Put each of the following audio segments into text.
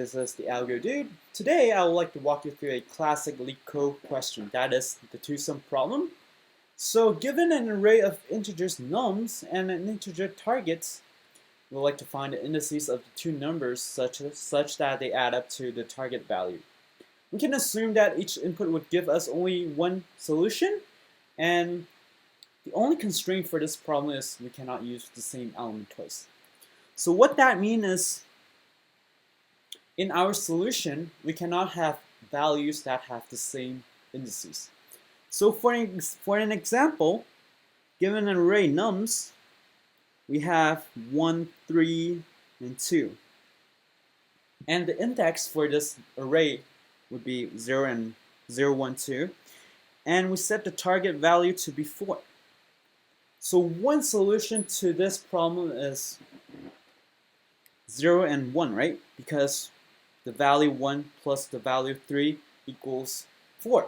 This is the Algo Dude. Today I would like to walk you through a classic Leetcode question, that is the two-sum problem. So given an array of integers nums and an integer targets, we would like to find the indices of the two numbers such that they add up to the target value. We can assume that each input would give us only one solution, and the only constraint for this problem is we cannot use the same element twice. So what that means is, in our solution, we cannot have values that have the same indices. So for an example, given an array nums, we have 1, 3, and 2. And the index for this array would be 0 and 0, 1, 2. And we set the target value to be 4. So one solution to this problem is 0 and 1, right? Because the value 1 plus the value 3 equals 4.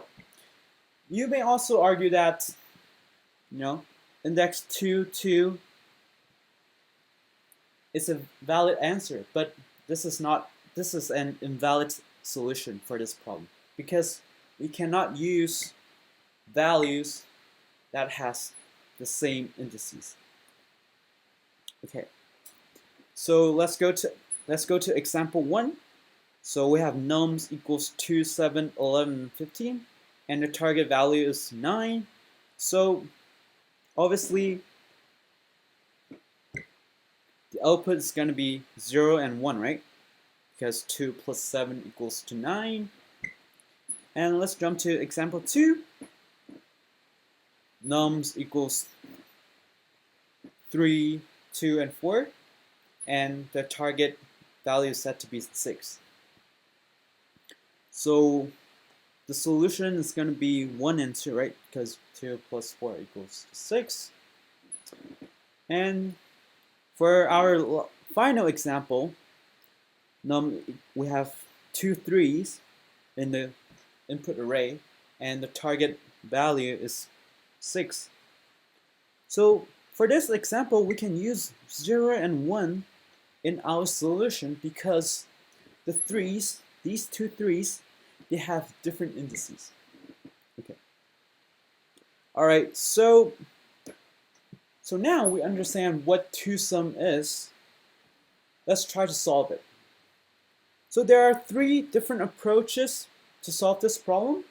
You may also argue that, index 2, 2 is a valid answer, but this is an invalid solution for this problem because we cannot use values that has the same indices. Okay, so let's go to example 1. So we have nums equals 2, 7, 11, and 15, and the target value is 9. So obviously the output is going to be 0 and 1, right? Because 2 plus 7 equals to 9. And let's jump to example 2. Nums equals 3, 2, and 4, and the target value is set to be 6. So the solution is going to be 1 and 2, right? Because 2 plus 4 equals 6. And for our final example, we have 2 3s in the input array, and the target value is 6. So for this example, we can use 0 and 1 in our solution because the 3s, these 2 3s, they have different indices. Okay. All right, so now we understand what two-sum is. Let's try to solve it. So there are 3 different approaches to solve this problem,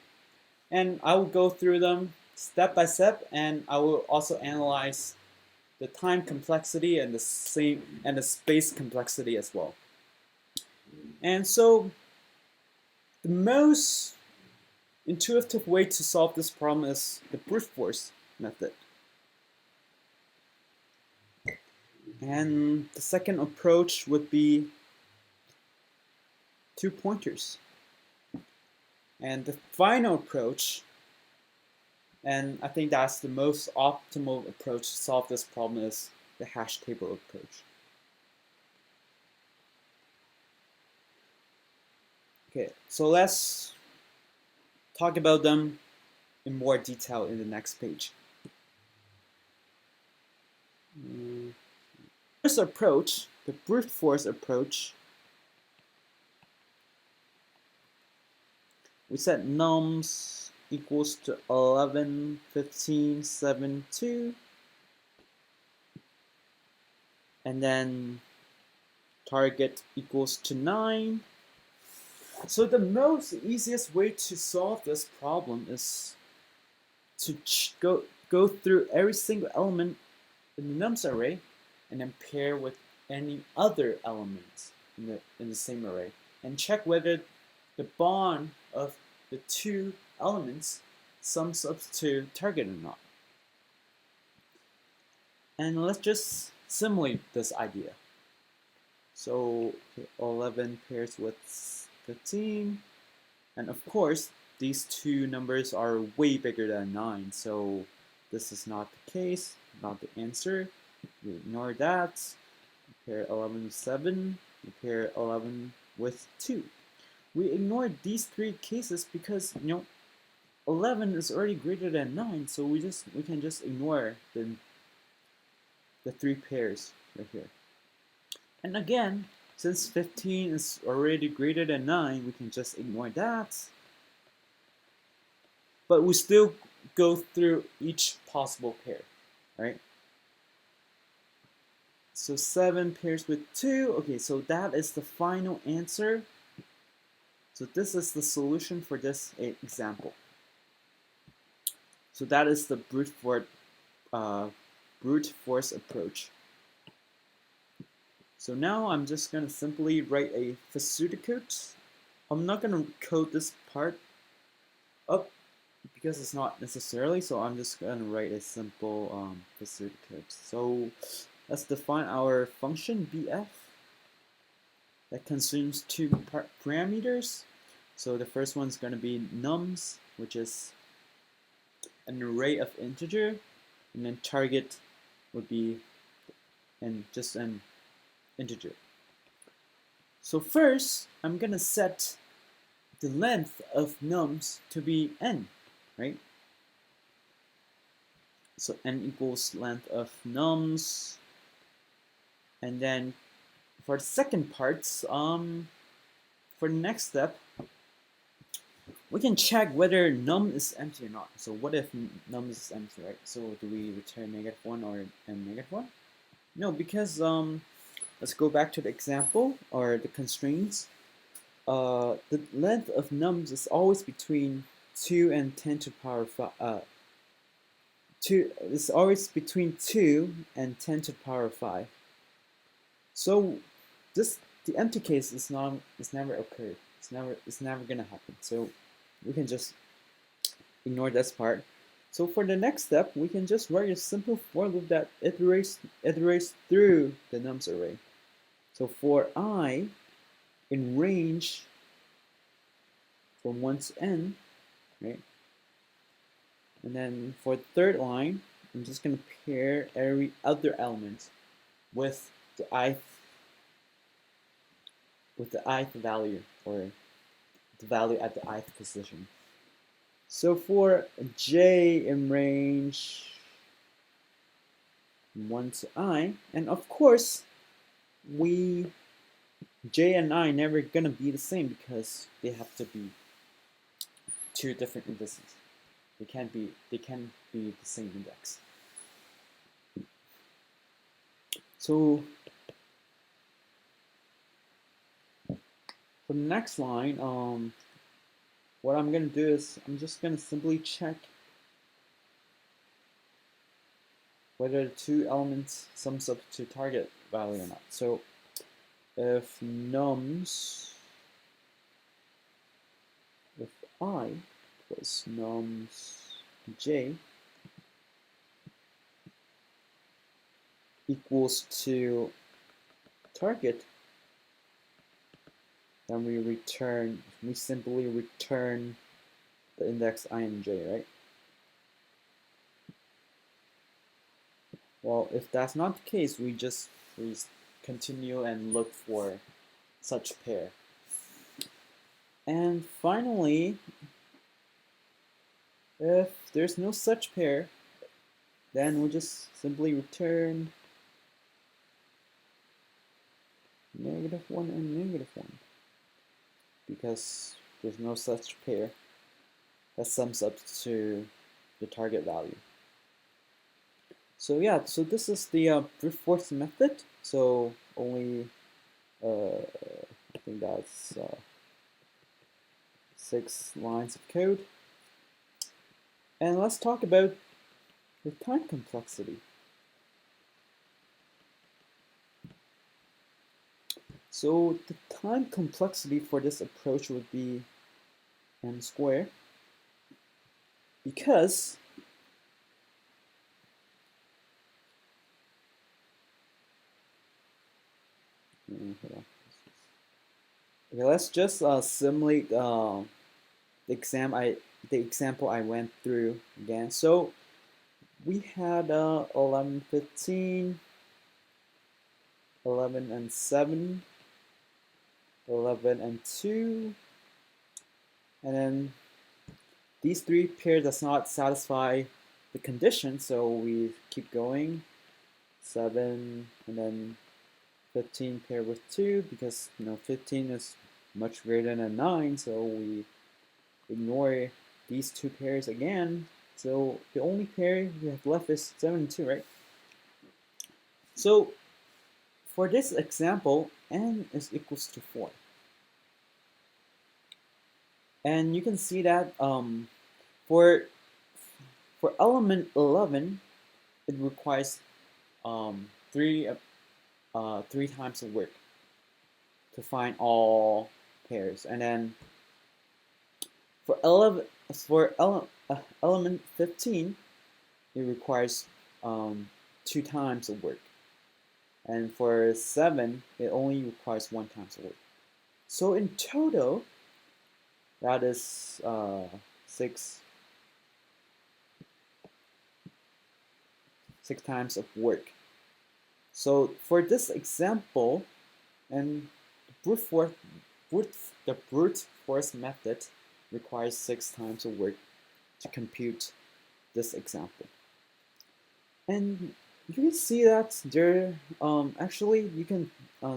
and I will go through them step by step, and I will also analyze the time complexity and the space complexity as well. And so the most intuitive way to solve this problem is the brute force method. And the second approach would be 2 pointers. And the final approach, and I think that's the most optimal approach to solve this problem, is the hash table approach. Okay, so let's talk about them in more detail in the next page. First approach, the brute force approach, we set nums equals to 11, 15, 7, 2, and then target equals to 9. So the most easiest way to solve this problem is to go through every single element in the nums array and then pair with any other elements in the same array and check whether the bond of the 2 elements sums up to target or not. And let's just simulate this idea. So 11 pairs with 15, and of course these 2 numbers are way bigger than 9, so this is not the case, not the answer. We ignore that. We pair 11 with 7, we pair 11 with 2. We ignore these 3 cases because 11 is already greater than 9, so we can just ignore the 3 pairs right here. And again, since 15 is already greater than 9, we can just ignore that. But we still go through each possible pair, right? So 7 pairs with 2. Okay, so that is the final answer. So this is the solution for this example. So that is the brute force approach. So now I'm just going to simply write a pseudocode. I'm not going to code this part up because it's not necessarily, so I'm just going to write a simple pseudocode. So let's define our function bf that consumes 2 parameters. So the first one's going to be nums, which is an array of integer, and then target would be just an integer. So first, I'm going to set the length of nums to be n, right? So n equals length of nums. And then for the second part, for the next step, we can check whether num is empty or not. So what if num is empty, right? So do we return -1 or n-1? No, because let's go back to the example or the constraints. The length of nums is always between 2 and 10 to the power 5. It's always between 2 and 10 to the power 5. So the empty case is never occurred. It's never gonna happen. So we can just ignore this part. So for the next step, we can just write a simple for loop that iterates through the nums array. So for I in range from 1 to n, right? And then for the third line, I'm just going to pair every other element with the ith value, or the value at the ith position. So for j in range 1 to I, and of course, j and I never gonna be the same because they have to be 2 different indices. They can't be the same index. So for the next line, what I'm gonna do is I'm just gonna simply check whether the 2 elements sums up to target value or not. So if I plus nums j equals to target, then we simply return the index I and j, right? Well, if that's not the case, we continue and look for such pair. And finally, if there's no such pair, then we just simply return -1 and -1 because there's no such pair that sums up to the target value. So yeah, so this is the brute force method. So only I think that's 6 lines of code. And let's talk about the time complexity. So the time complexity for this approach would be m squared, because okay, let's just simulate the example I went through again. So we had 11, 15, 11 and 7, 11 and 2, and then these 3 pairs does not satisfy the condition, so we keep going. 7 and then 15 paired with 2 because 15 is much greater than 9, so we ignore these two pairs again. So the only pair we have left is 7 and 2, right? So for this example, n is equals to 4. And you can see that for element 11, it requires three times of work to find all pairs, and then for element 15, it requires 2 times of work, and for 7, it only requires 1 times of work. So in total, that is 6 times of work. So for this example, and the brute force method requires 6 times of work to compute this example. And you can see that there, actually you can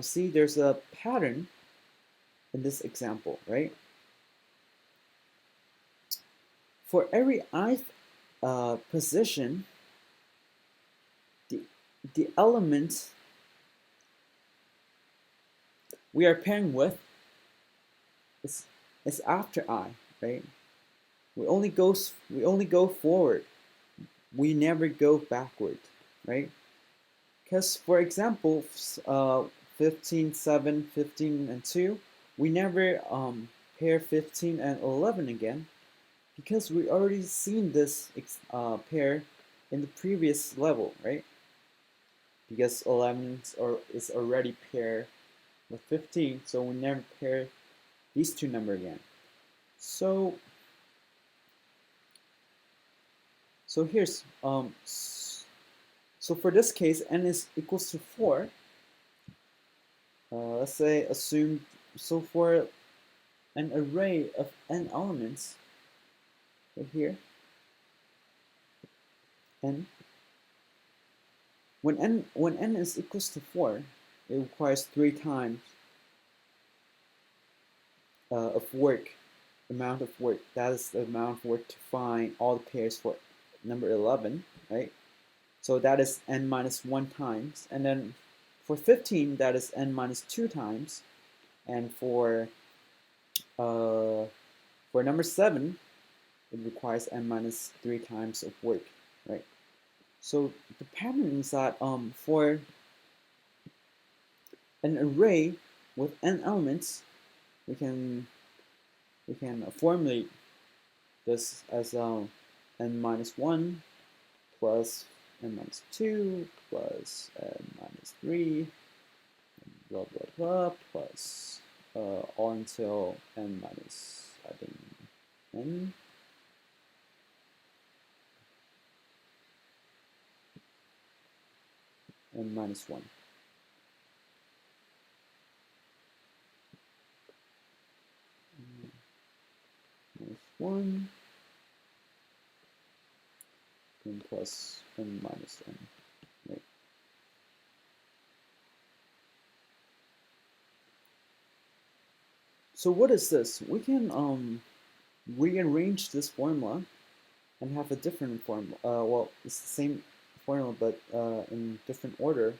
see there's a pattern in this example, right? For every ith position, the element we are pairing with is after I, right? We only go forward. We never go backward, right? Because for example, 15, 7, 15, and 2, we never pair 15 and 11 again because we already seen this pair in the previous level, right? Because 11 is already paired with 15, so we never pair these two numbers again. So here's so for this case, n is equals to 4. Let's say assume, so for an array of n elements right here, n, when n is equals to 4, it requires 3 times of work, amount of work. That is the amount of work to find all the pairs for number 11, right? So that is n minus 1 times, and then for 15, that is n minus 2 times, and for number 7, it requires n minus 3 times of work, right? So the pattern is that for an array with n elements, we can formulate this as n minus 1 plus n minus 2 plus n minus 3, blah blah blah, plus all until n minus, I think, n. And minus 1. Minus 1 and plus n minus n. Right. So what is this? We can rearrange this formula and have a different formula. Well, it's the same formula, but in different order.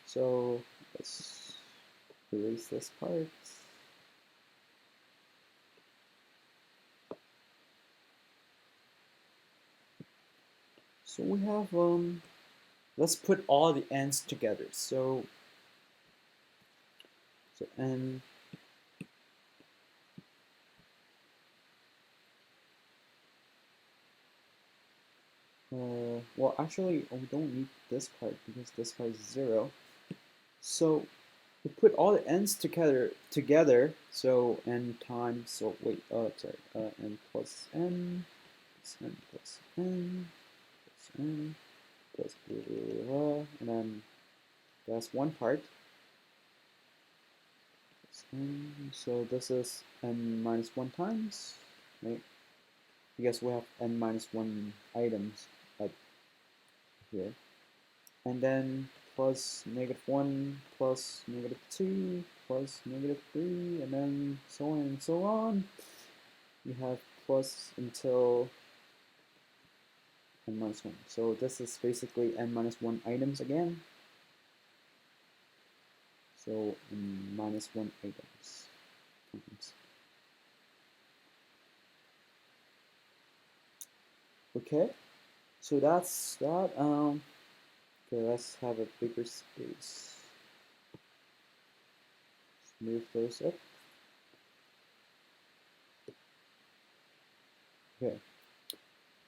So let's erase this part. So we have let's put all the n's together. So n well, actually, we don't need this part because this part is 0. So we put all the n's together. So n times. So wait. Sorry. N plus n plus n plus n plus n plus blah, blah, blah, and then that's one part. So this is n minus 1 times, right? Because we have n minus 1 items up here. And then plus -1 plus -2 plus -3, and then so on and so on. You have plus until n-1. So this is basically n-1 items again. So -1 items. Okay, so that's that. Okay, let's have a bigger space. Let's move those up. Okay,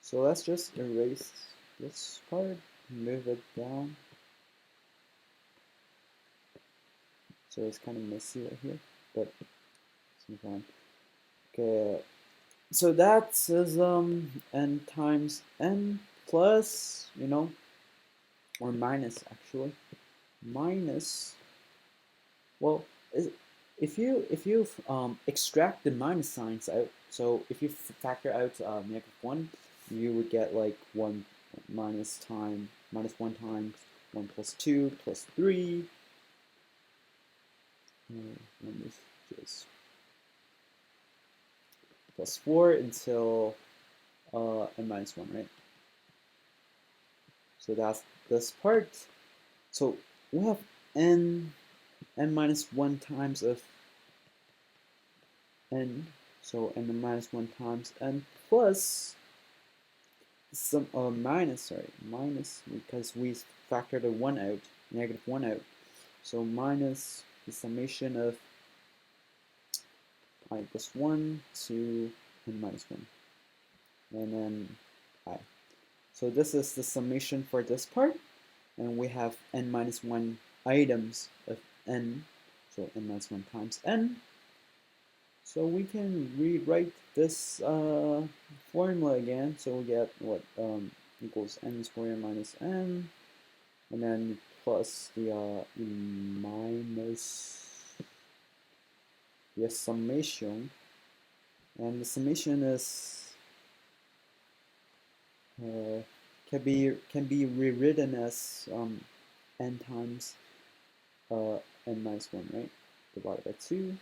so let's just erase this part, move it down. So it's kind of messy right here, but it's fine. Okay, so that is n times n plus, or minus actually, minus. Well, if you extract the minus signs out, so if you factor out -1, you would get like 1 minus 1 times 1 plus 2 plus 3. Let me just plus 4 until n-1, right? So that's this part. So we have n-1 times of n, so n-1 times n plus some minus because we factored a 1 out, -1 out. So minus the summation of I plus 1 to n-1, and then I. So this is the summation for this part, and we have n-1 items of n, so n-1 times n. So we can rewrite this formula again. So we get what equals n squared minus n, and then plus the minus the summation, and the summation is can be rewritten as n times n-1, right, divided by 2,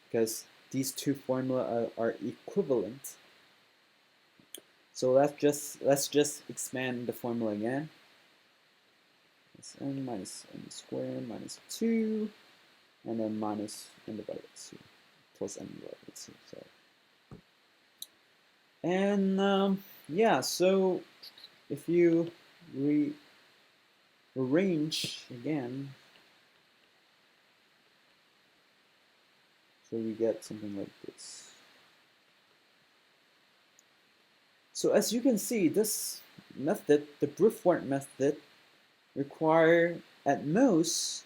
because these two formula are equivalent. So let's just expand the formula again. It's n minus n squared minus 2, and then minus n divided by 2 plus n divided by 2. So, and yeah, so if you rearrange again, so we get something like this. So as you can see, this method, the brute force method, require at most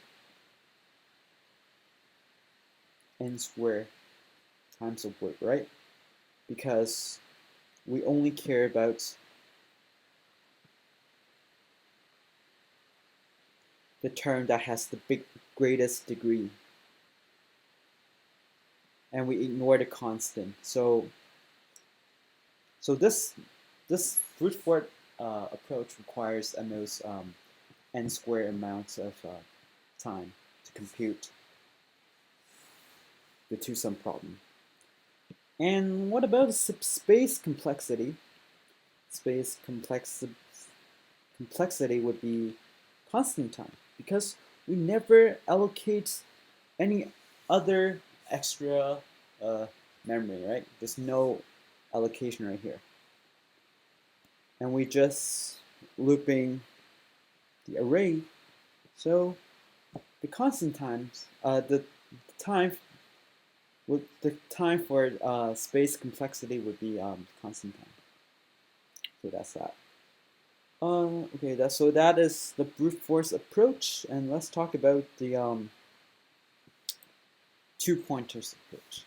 n squared times of work, right? Because we only care about the term that has the greatest degree, and we ignore the constant. So this brute force approach requires at most n squared amounts of time to compute the two-sum problem. And what about space complexity? Space complexity would be constant time, because we never allocate any other extra memory, right? There's no allocation right here. And we just looping the array, so the constant times, the time for space complexity would be constant time. So that's that. Okay, that is the brute force approach, and let's talk about the two pointers approach.